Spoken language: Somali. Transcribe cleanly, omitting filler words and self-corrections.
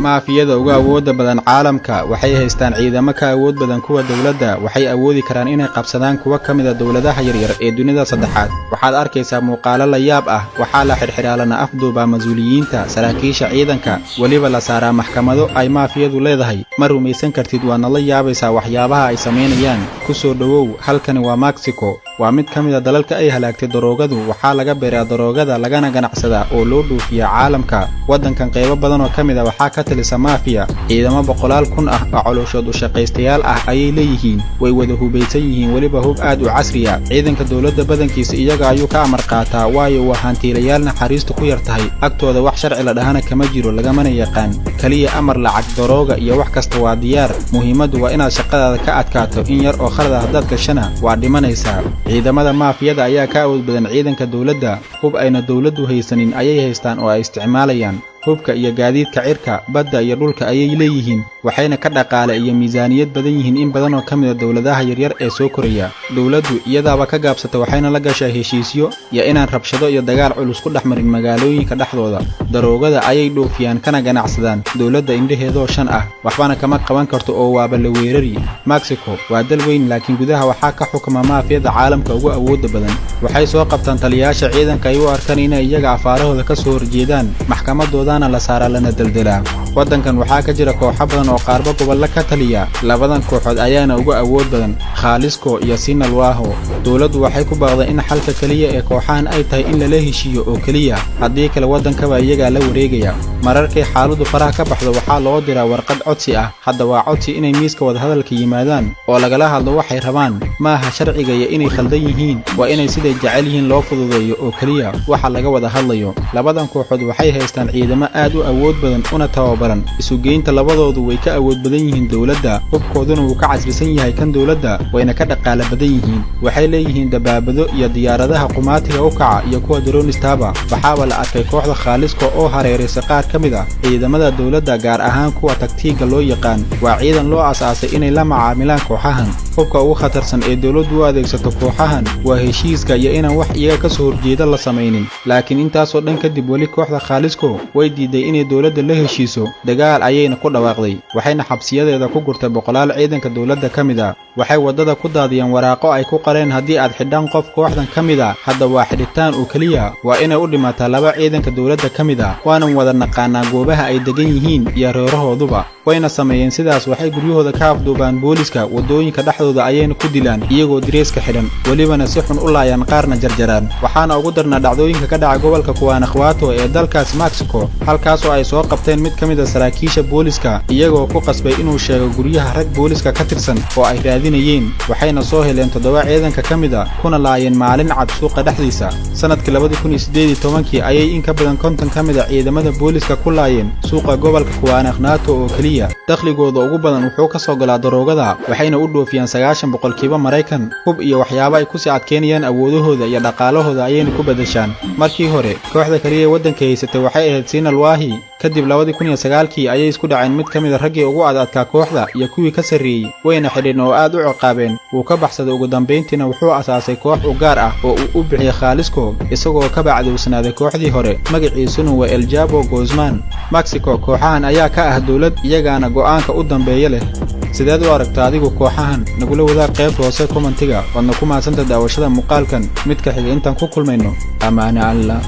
maafiyada uga awoodda badan caalamka waxay haystaan ciidamo ka awood badan kuwa dawladda waxay awoodi karaan inay qabsadaan kuwa kamida dawladaha yaryar ee dunida saddexaad waxaad arkaysaa muuqaalo la yaab ah waxaa la xirxiraalana afduuba mas'uuliyiinta saraakiisha ciidanka waliba la saaraa maxkamado ay maafiyadu leedahay ma rumaysan kartid waana la yaabaysaa waxyaabaha ay sameynayaan ku soo dhawow halkani waa Mexico waa mid kamida dalalka ay halaagtay daroogadu waxaa laga beeraa daroogada lagana ganacsadaa oo loo dhoofiyaa caalamka wadankan qaybo badan oo kamida waxaa ka talisa maafiya ciidamo boqolaal kun ah oo calooshood u shaqaystayaal ah ayay leeyihiin way wada hubaysan yihiin waliba hub aad u casri ah ciidanka dawladda badankiisa iyaga ayuu ka amar qaataa waayo waa hantiilayaal naxariistu ku yartahay agtooda wax sharci la dhahana kama jiro lagamana yaqaan kaliya amar lacag darooga iyo wax kasta waa diyaar muhiimadu waa inaad shaqadaada ka adkaato in yar oo khalad ah haddaad gashana waa dhimanaysaa ciidamada maafiyada ayaa ka awood badan ciidanka dawladda hub ayna dawladdu haysanin ayay haystaan oo ay isticmaalayaan hubka iyo gaadiidka cirka badda iyo dhulka ayay leeyihiin waxayna ka dhaqaale iyo miisaaniyad badan yihiin in badan oo kamida dawladaha yaryar ee soo koraya dawladdu iyadaaba ka gaabsata waxayna la gashaa heshiisyo iyo inaan rabshado iyo dagaal culus ku dhexmarin magaalooyinka dhexdooda daroogada ayay dhoofiyaan kana ganacsadaan dawladda indhaheedoo shan ah waxbana kama qaban karto oo waaba la weerari Mexico waa dal weyn laakiin gudaha waxaa ka xukuma maafiyada caalamka ugu awoodda badan waxay soo qabtaan taliyaasha ciidanka ay u arkaan inay iyaga afaarahooda ka soo horjeedaan maxkamadooda la saara lana daldalaa wadankan waxaa ka jira kooxo badan oo qaarba gobolla ka taliya labadan kooxood ayaana uga awood badan Jalisco iyo Sinaloa dawladdu waxay ku baaqday in xalka kaliya ee kooxahan ay tahay in la heshiiyo oo kaliya haddii kale wadankaba iyaga la wareegaya mararkay xaaladdu faraha ka baxdo waxaa loo diraa warqad codsi ah hadda waa codsi inay miiska wada hadalka yimaadaan oo lagala hadlo waxay rabaan maaha sharciga iyo inay khaldan yihiin waa inay siday jecel yihiin loo fududeeyo oo kaliya waxa laga wada hadlayo labadan kooxood waxay haystaan ciidamo aad u awood badan una tababaran isugeynta labadoodu way ka awood badan yihiin dawladda hubkooduna wuu ka casrisan yahay kan dawladda wayna ka dhaqaale badan yihiin waxay leeyihiin dabaabado iyo diyaaradaha qumaatiga u kaca iyo kuwa drone-istaba waxaaba la arkay kooxda Jalisco oo hareeraysa qaar kamid ah ciidamada dawladda gaar ahaan kuwa taktiiga loo yaqaan waa ciidan loo asaasay inay la macaamilaan kooxahan hubka ugu khatarsan ee dawladdu u adeegsato kooxahan waa heshiiska iyo inaan wax iyaga ka soo horjeeda la samaynin laakiin intaasoo dhan kadib wali kooxda Jalisco way diiday inay dawladda la heshiiso dagaal ayayna ku dhawaaqday waxayna xabsiyadeeda ku gurtay boqolaal ciidanka dawladda kamida waxay wadada ku daadiyeen waraaqo ay ku qareen haddii aad xidhan qof kooxdan kamida hadda waa xidhitaan oo kaliya waa inay u dhimaataa laba ciidanka dawladda kamida waana wada naqaanaa goobaha ay degan yihiin iyo reerahooduba wayna sameeyeen sidaas waxay guryahooda ka afduubaan booliska wadooyinka dhexdooda ayayna ku dilaan iyagoo direeska xidhan walibana si xun u laayaan qaarna jarjaraan waxaana ugu darnaa dhacdooyinka ka dhaca gobolka Guanajuato ee dalkaas Mexico halkaas oo ay soo qabteen mid kamida saraakiisha booliska iyagoo ku qasbay inuu sheego guryaha rag booliska ka tirsan oo ay raadinayeen waxayna soo heleen 7 ciidanka kamida kuna laayeen maalin cad suuqa dhexdiisa sanadkii 2018 ayay in ka badan 50 kamida ciidamada booliska ku laayeen suuqa gobolka Guanajuato oo kaliya dakhligooda ugu badan wuxuu ka soo galaa daroogada waxayna u dhoofiyaan 90% Mareykan hub iyo waxyaabo ay ku sii adkeynayaan awoodahooda iyo dhaqaalahooda ayayna ku badashaan markii hore kooxda kaliya wadanka haysatay waxay ahayd Sinaloa kadib 2009 ayay isku dhaceen mid kamida raggii ugu adadka kooxda iyo kuwii ka sareeyay wayna xidheen oo aad u ciqaabeen uu ka baxsaday ugu dambeyntiina wuxuu asaasay koox u gaar ah oo uu u bixiyay Jalisco isagoo ka bacdowsanaaday kooxdii hore magaciisuna waa El Chapo Guzman Mexico kooxahan ayaa ka ah dawlad iyagaana go'aanka u dambeeya leh sidaad u aragtaa adigu kooxahan nagula wadaag qayb hoose commentiga wadna ku maadsanta daawashada muuqaalkan midka xiga intaan ku kulmayno amaana Allah